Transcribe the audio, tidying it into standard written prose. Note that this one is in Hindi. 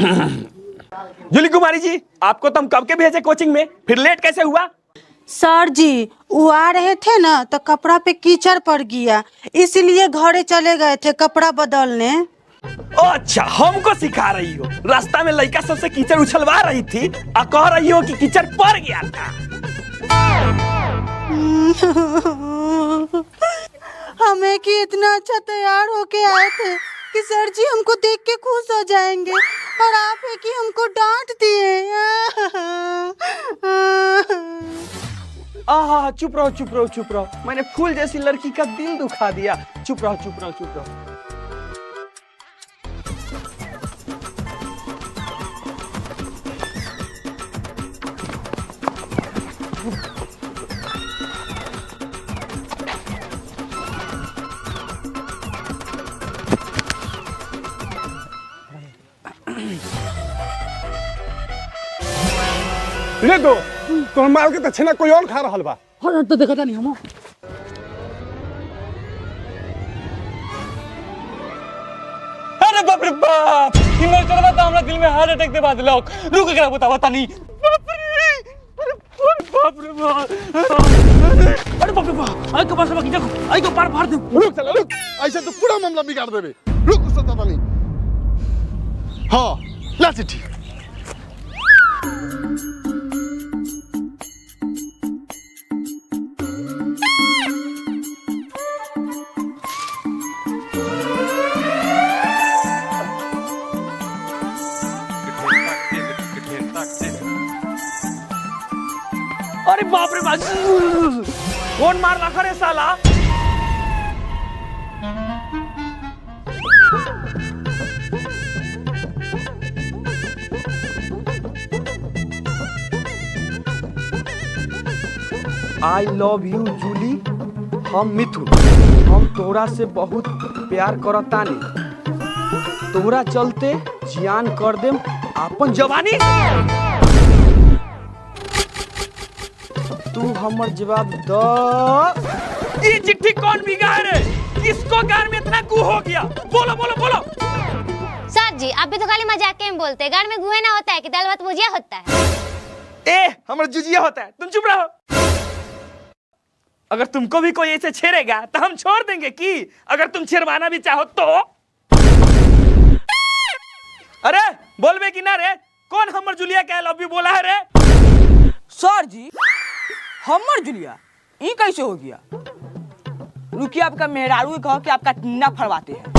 जूली कुमारी जी, आपको तो हम कब के भेजे कोचिंग में, फिर लेट कैसे हुआ? सर जी, वो आ रहे थे ना तो कपड़ा पे कीचड़ पड़ गया, इसलिए घरे चले गए थे कपड़ा बदलने। अच्छा, हमको सिखा रही हो? रास्ता में लड़का सबसे कीचड़ उछलवा रही थी और कह रही हो कि कीचड़ पड़ गया था। हमें कि इतना अच्छा तैयार होके आए थे कि सर जी हमको देख के खुश हो जाएंगे, और आप है कि हमको डांट दिए। आहा, चुप रहो चुप रहो चुप रहो, मैंने फूल जैसी लड़की का दिल दुखा दिया। चुप रहो चुप रहो चुप रहो। रे दो तो मार के छेना कोई और खा रहल बा। हाँ तो देखा था नहीं हम। अरे बाप रे बाप, हिम्मत कर बता, हमरा दिल में हार्ट अटैक दे बाद लोग रुक के बता बता नहीं। बाप रे, अरे बाप रे बाप, अरे बाप रे बाप, आई के पास में देखो, आई को पार फाड़ दे। रुक चला रुक, ऐसे तो पूरा मामला बिगाड़ देबे। रुक उससे पता नहीं। हाँ ला चिट्ठी। अरे बाप रे बाप, कौन मार रखा रे साला? I love you Julie. हम मिथुन, हम तोरा से बहुत प्यार करतानी। तोरा चलते जियान कर देम अपन जवानी। तू हमर जवाब दो। ये चिट्ठी कौन भिगा है? किसको गार में इतना गू हो गया? बोलो बोलो बोलो। सर जी, आप भी तो खाली मजाक में बोलते हैं। गार में गुए ना होता है कि दाल भात भुजिया होता है। ए, हमारा जुजिया होता है, तुम चुप रहो। अगर तुमको भी कोई ऐसे छेड़ेगा तो हम छोड़ देंगे कि अगर तुम छेड़वाना भी चाहो तो। अरे बोलबे कि ना रे? कौन हमर जुलिया के आई लव यू बोला है रे? सर जी, हमर जुलिया ये कैसे हो गया? रुकिए, आपका मेहरारू कहो कि आपका टीना फरवाते हैं।